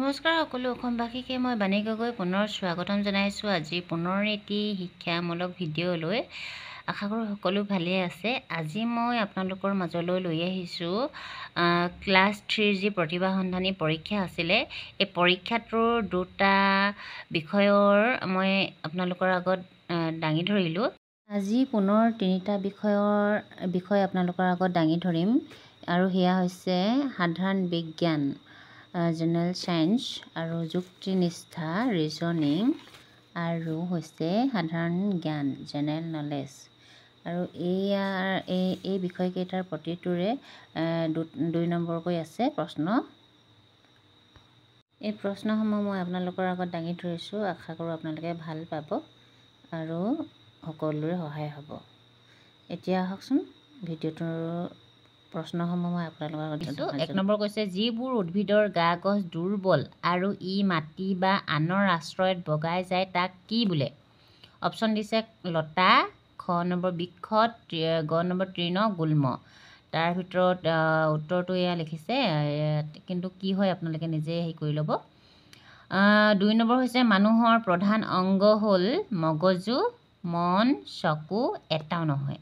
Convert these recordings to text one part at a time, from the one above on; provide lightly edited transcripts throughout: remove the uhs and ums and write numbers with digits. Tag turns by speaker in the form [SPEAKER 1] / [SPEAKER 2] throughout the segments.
[SPEAKER 1] নমস্কাৰ সকলো অসমবাসীকে মই বাণী গগৈ পুনৰ স্বাগতম জনাইছোঁ আজি পুনৰ এটি শিক্ষামূলক ভিডিঅ'লৈ। আশা কৰোঁ সকলো ভালে আছে। আজি মই আপোনালোকৰ মাজলৈ লৈ আহিছোঁ ক্লাছ 3 যি প্ৰতিভা সন্ধানী পৰীক্ষা আছিলে, এই পৰীক্ষাটোৰ দুটা বিষয়ৰ মই আপোনালোকৰ আগত দাঙি ধৰিলোঁ। আজি পুনৰ তিনিটা বিষয় আপোনালোকৰ আগত দাঙি ধৰিম, আৰু সেয়া হৈছে সাধাৰণ বিজ্ঞান জেনেৰেল চায়েন্স, আৰু যুক্তিনিষ্ঠা ৰিজনিং, আৰু হৈছে সাধাৰণ জ্ঞান জেনেৰেল নলেজ। আৰু এই বিষয়কেইটাৰ প্ৰতিটোৰে 2 নম্বৰকৈ আছে প্ৰশ্ন। এই প্ৰশ্নসমূহ মই আপোনালোকৰ আগত দাঙি ধৰিছোঁ। আশা কৰোঁ আপোনালোকে ভাল পাব আৰু সকলোৰে সহায় হ'ব। এতিয়া আহকচোন ভিডিঅ'টোৰ প্ৰশ্নসমূহ মই আপোনালোকৰ আগত। 1 নম্বৰ কৈছে, যিবোৰ উদ্ভিদৰ গা গছ দুৰ্বল আৰু ই মাটি বা আনৰ আশ্ৰয়ত বগাই যায় তাক কি বোলে? অপশ্যন দিছে লতা, খ নম্বৰ বৃক্ষ, গ নম্বৰ তৃণ, গুল্ম। তাৰ ভিতৰত উত্তৰটো এয়া লিখিছে, কিন্তু কি হয় আপোনালোকে নিজে হেৰি কৰি ল'ব। 2 নম্বৰ হৈছে মানুহৰ প্ৰধান অংগ হ'ল মগজু, মন, চকু, এটাও নহয়।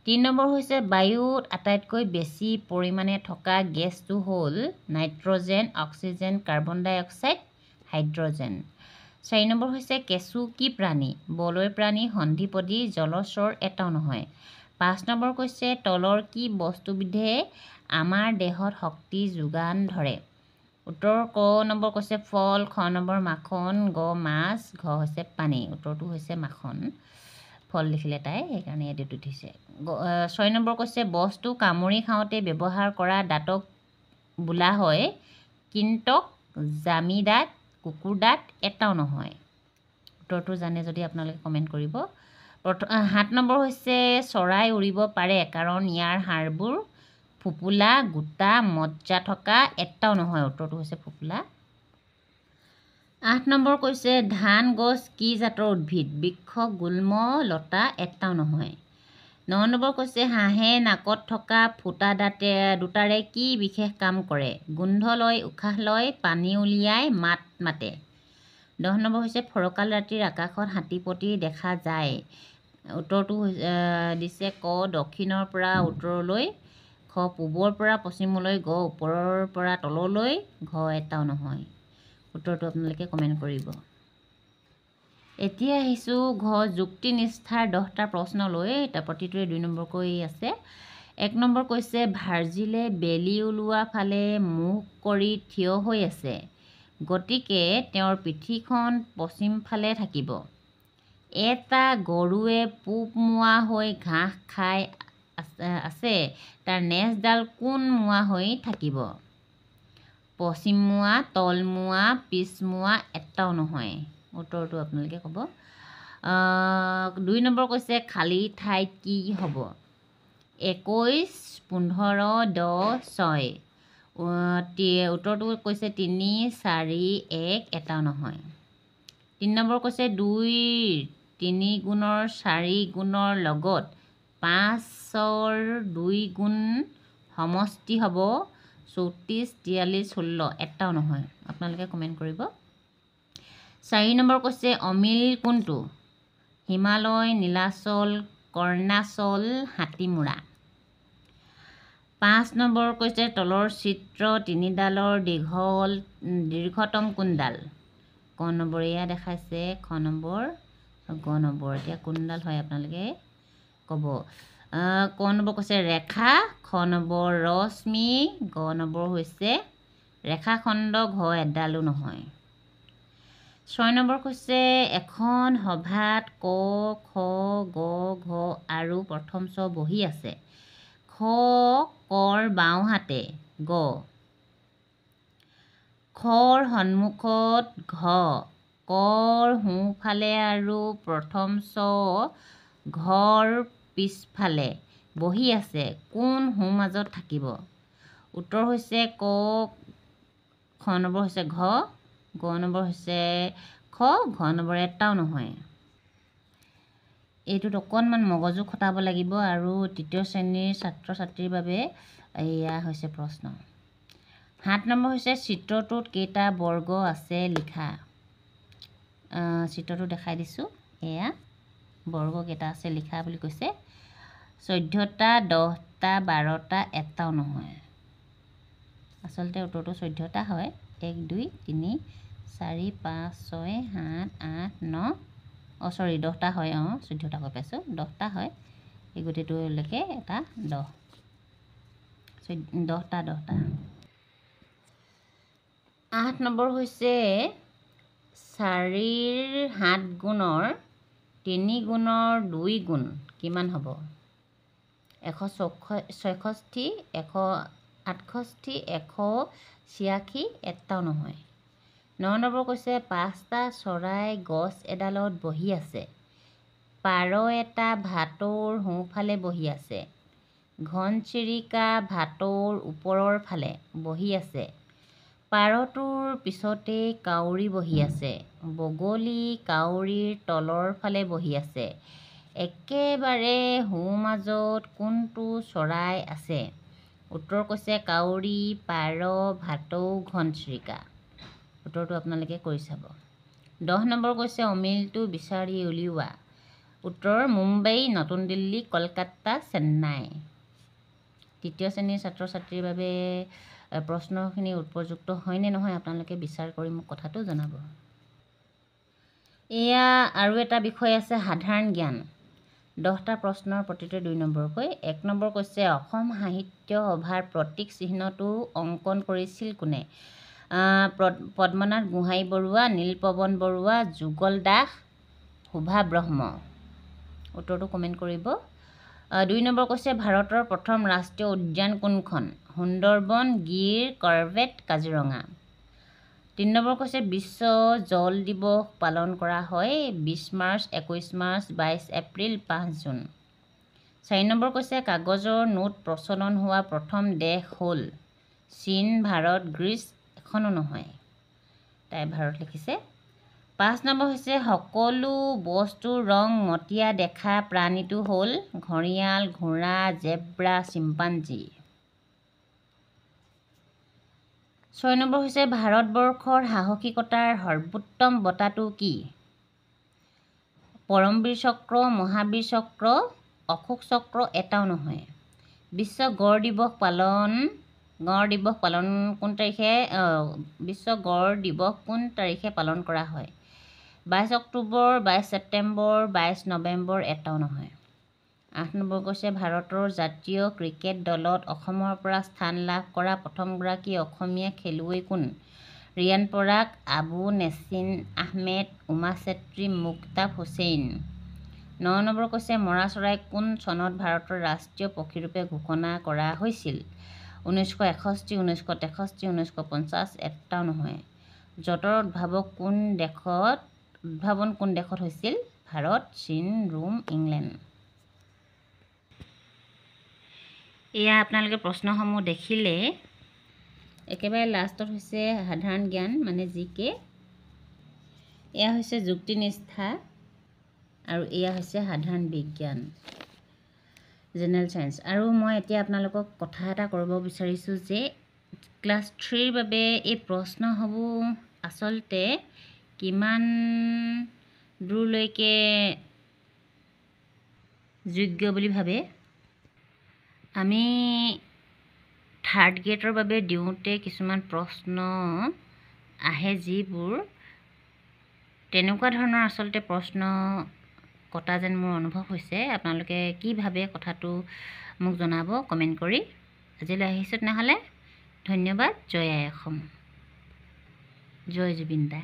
[SPEAKER 1] 3 নম্বৰ হৈছে বায়ুত আটাইতকৈ বেছি পৰিমাণে থকা গেছটো হ'ল নাইট্ৰজেন, অক্সিজেন, কাৰ্বন ডাই অক্সাইড, হাইড্ৰজেন। 4 নম্বৰ হৈছে কেঁচু কি প্ৰাণী? বলয় প্ৰাণী, সন্ধিপদী, জলচৰ, এটাও নহয়। 5 নম্বৰ কৈছে তলৰ কি বস্তুবিধে আমাৰ দেহত শক্তি যোগান ধৰে? উত্তৰ ক নম্বৰ কৈছে ফল, খ নম্বৰ মাখন, গ মাছ, ঘ হৈছে পানী। উত্তৰটো হৈছে মাখন। ফল লিখিলে তাই, সেইকাৰণে ইয়াত উঠিছে। 6 নম্বৰ কৈছে বস্তু কামুৰি খাওঁতে ব্যৱহাৰ কৰা দাঁতক বোলা হয় কিন্তক, জামি দাঁত, কুকুৰ দাঁত, এটাও নহয়। উত্তৰটো জানে যদি আপোনালোকে কমেণ্ট কৰিব। 7 নম্বৰ হৈছে চৰাই উৰিব পাৰে কাৰণ ইয়াৰ হাড়বোৰ ফোঁপোলা, গোটা, মজ্জা থকা, এটাও নহয়। উত্তৰটো হৈছে ফোঁপোলা। 8 নম্বৰ কৈছে ধান গছ কি জাতৰ উদ্ভিদ? বৃক্ষ, গুল্ম, লতা, এটাও নহয়। 9 নম্বৰ কৈছে হাঁহে নাকত থকা ফুটা দুটাৰে কি বিশেষ কাম কৰে? গোন্ধ লয়, উশাহ লয়, পানী উলিয়াই, মাত মাতে। 10 নম্বৰ হৈছে ফৰকাল ৰাতিৰ আকাশত হাতীপতি দেখা যায়। উত্তৰটো দিছে ক দক্ষিণৰ পৰা উত্তৰলৈ, খ পূবৰ পৰা পশ্চিমলৈ, গ ওপৰৰ পৰা তললৈ, ঘ এটাও নহয়। উত্তৰটো আপোনালোকে কমেণ্ট কৰিব। এতিয়া আহিছোঁ ঘ যুক্তিনিষ্ঠাৰ 10টা প্ৰশ্নলৈ। তাৰ প্ৰতিটোৰে 2 নম্বৰকৈ আছে। 1 নম্বৰ কৈছে ভাৰ্জিলে বেলি ওলোৱা ফালে মুখ কৰি থিয় হৈ আছে, গতিকে তেওঁৰ পিঠিখন পশ্চিম ফালে থাকিব। এটা গৰুৱে পূব মুৱা হৈ ঘাঁহ খাই আছে, তাৰ নেজডাল কোন মুৱা হৈ থাকিব? পশ্চিম মুৱা, তল মুৱা, পিছ মুৱা, এটাও নহয়। উত্তৰটো আপোনালোকে ক'ব। 2 নম্বৰ কৈছে খালী ঠাইত কি হ'ব? 21, 15, 10, 6। উত্তৰটো কৈছে 3, 4, 1, এটাও নহয়। 3 নম্বৰ কৈছে 2ৰ 3 গুণৰ 4 গুণৰ লগত 5ৰ 2 গুণ সমষ্টি হ'ব 34, 43, 16, এটাও নহয়। আপোনালোকে কমেণ্ট কৰিব। 4 নম্বৰ কৈছে অমিল কোনটো? হিমালয়, নীলাচল, কৰ্ণাচল, হাতীমূৰা। 5 নম্বৰ কৈছে তলৰ চিত্ৰ 3ডালৰ দীৰ্ঘতম কোনডাল? ক নম্বৰ এয়া দেখাইছে, খ নম্বৰ, গ নম্বৰ। এতিয়া কোনডাল হয় আপোনালোকে ক'ব। ক নম্বৰ কৈছে ৰেখা, খ নম্বৰ ৰশ্মি, গ নম্বৰ হৈছে ৰেখাখণ্ড, ঘ এডালো নহয়। 6 নম্বৰ কৈছে এখন সভাত ক, খ, গ, ঘ আৰু প্ৰথম চ বহি আছে। খ কৰ বাওঁহাতে, গ খৰ সন্মুখত, ঘ কৰ সোঁফালে আৰু প্ৰথম চ ঘৰ পিছফালে বহি আছে, কোন সোঁ মাজত থাকিব? উত্তৰ হৈছে ক, খ নম্বৰ হৈছে ঘ, গ নম্বৰ হৈছে খ, ঘ নম্বৰ এটাও নহয়। এইটোত অকণমান মগজু খটাব লাগিব, আৰু 3য় শ্ৰেণীৰ ছাত্ৰ ছাত্ৰীৰ বাবে এয়া হৈছে প্ৰশ্ন। 7 নম্বৰ হৈছে চিত্ৰটোত কেইটা বৰ্গ আছে লিখা। চিত্ৰটো দেখাই দিছোঁ, এয়া বৰ্গ কেইটা আছে লিখা বুলি কৈছে। 14টা, 10টা, 12টা, এটাও নহয়। আচলতে উত্তৰটো 14টা হয়। 1 2 3 4 5 6 7 8 9 10টা হয়। 14টা কৈ পাইছোঁ, 10টা হয়। এই গোটেইটোলৈকে এটা 10, 10টা 8 নম্বৰ হৈছে 4ৰ 7 গুণৰ 3 গুণৰ 2 গুণ কিমান হ'ব? 166, 168, 186, এটাও নহয়। 9 নম্বৰ কৈছে 5টা চৰাই গছ এডালত বহি আছে। পাৰ এটা ভাটৌৰ সোঁফালে বহি আছে। ঘনচিৰিকা ভাটৌৰ ওপৰৰ ফালে বহি আছে। পাৰটোৰ পিছতেই কাউৰী বহি আছে। বগলী কাউৰীৰ তলৰ ফালে বহি আছে। একেবাৰে সোঁমাজত কোনটো চৰাই আছে? উত্তৰ কৈছে কাউৰী, পাৰ, ভাটৌ, ঘনচিৰিকা। উত্তৰটো আপোনালোকে কৰি চাব। 10 নম্বৰ কৈছে অমিলটো বিচাৰি উলিওৱা। উত্তৰ মুম্বাই, নতুন দিল্লী, কলকাতা, চেন্নাই। তৃতীয় শ্ৰেণীৰ ছাত্ৰ ছাত্ৰীৰ বাবে প্ৰশ্নখিনি উপযুক্ত হয়নে নহয় আপোনালোকে বিচাৰ কৰি মোক কথাটো জনাব। এয়া আৰু এটা বিষয় আছে সাধাৰণ জ্ঞান। 10টা প্ৰশ্নৰ প্ৰতিটোৱে 2 নম্বৰকৈ। 1 নম্বৰ কৈছে অসম সাহিত্য সভাৰ প্ৰতীক চিহ্নটো অংকন কৰিছিল কোনে? পদ্মনাথ গোহাঁই বৰুৱা, নীলপৱন বৰুৱা, যুগল দাস, শোভা ব্ৰহ্ম। উত্তৰটো কমেণ্ট কৰিব। 2 নম্বৰ কৈছে ভাৰতৰ প্ৰথম ৰাষ্ট্ৰীয় উদ্যান কোনখন? সুন্দৰবন, গিৰ, কৰবেট, কাজিৰঙা। 3 নম্বৰ কৈছে বিশ্ব জল দিৱস পালন কৰা হয় 20 March, 21 March, 22 April, 5 June. 4 number কৈছে কাগজৰ নোট প্ৰচলন হোৱা প্ৰথম দেশ হ'ল চীন, ভাৰত, গ্ৰীচ, এখনো নহয়। তাই ভাৰত লিখিছে। 5 নম্বৰ হৈছে সকলো বস্তুৰ ৰং মটীয়া দেখা প্ৰাণীটো হ'ল ঘঁৰিয়াল, ঘোঁৰা, জেব্ৰা, চিম্পাঞ্জী। 6 নম্বৰ হৈছে ভাৰতবৰ্ষৰ সাহসিকতাৰ সৰ্বোত্তম বঁটাটো কি? পৰমবীৰ চক্ৰ, মহাবীৰ চক্ৰ, অশোক চক্ৰ, এটাও নহয়। বিশ্ব গড় দিৱস কোন তাৰিখে পালন কৰা হয়? 22 অক্টোবৰ, 22 ছেপ্টেম্বৰ, 22 নৱেম্বৰ, এটাও নহয়। 8 নম্বৰ কৈছে ভাৰতৰ জাতীয় ক্ৰিকেট দলত অসমৰ পৰা স্থান লাভ কৰা প্ৰথমগৰাকী অসমীয়া খেলুৱৈ কোন? ৰিয়ান পৰাগ, আবু নেছিন আহমেদ, উমা চেত্ৰী, মুক্তাব হুছেইন। 9 নম্বৰ কৈছে মৰা চৰাই কোন চনত ভাৰতৰ ৰাষ্ট্ৰীয় পক্ষীৰূপে ঘোষণা কৰা হৈছিল? 1961, 1963, 1950, এটাও নহয়। যঁতৰৰ উদ্ভাৱন কোন দেশত হৈছিল? ভাৰত, চীন, ৰোম, ইংলেণ্ড। এয়া আপোনালোকে প্ৰশ্নসমূহ দেখিলে। একেবাৰে লাষ্টত হৈছে সাধাৰণ জ্ঞান মানে জিকে। এয়া হৈছে যুক্তিনিষ্ঠা আৰু এয়া হৈছে সাধাৰণ বিজ্ঞান, জেনেৰেল চায়েন্স। আৰু মই এতিয়া আপোনালোকক কথা এটা কৰিব বিচাৰিছোঁ যে ক্লাছ 3ৰ বাবে এই প্ৰশ্নসমূহ আচলতে কিমান দূৰলৈকে যোগ্য বুলি ভাবে। আমি 3rd গ্ৰেডৰ বাবে দিওঁতে কিছুমান প্ৰশ্ন আহে যিবোৰ তেনেকুৱা ধৰণৰ আচলতে প্ৰশ্ন কটা যেন মোৰ অনুভৱ হৈছে। আপোনালোকে কি ভাবে কথাটো মোক জনাব কমেণ্ট কৰি। আজিলৈ আহিছোঁ তেনেহ'লে। ধন্যবাদ। জয় আই অসম, জয় জুবিন দা।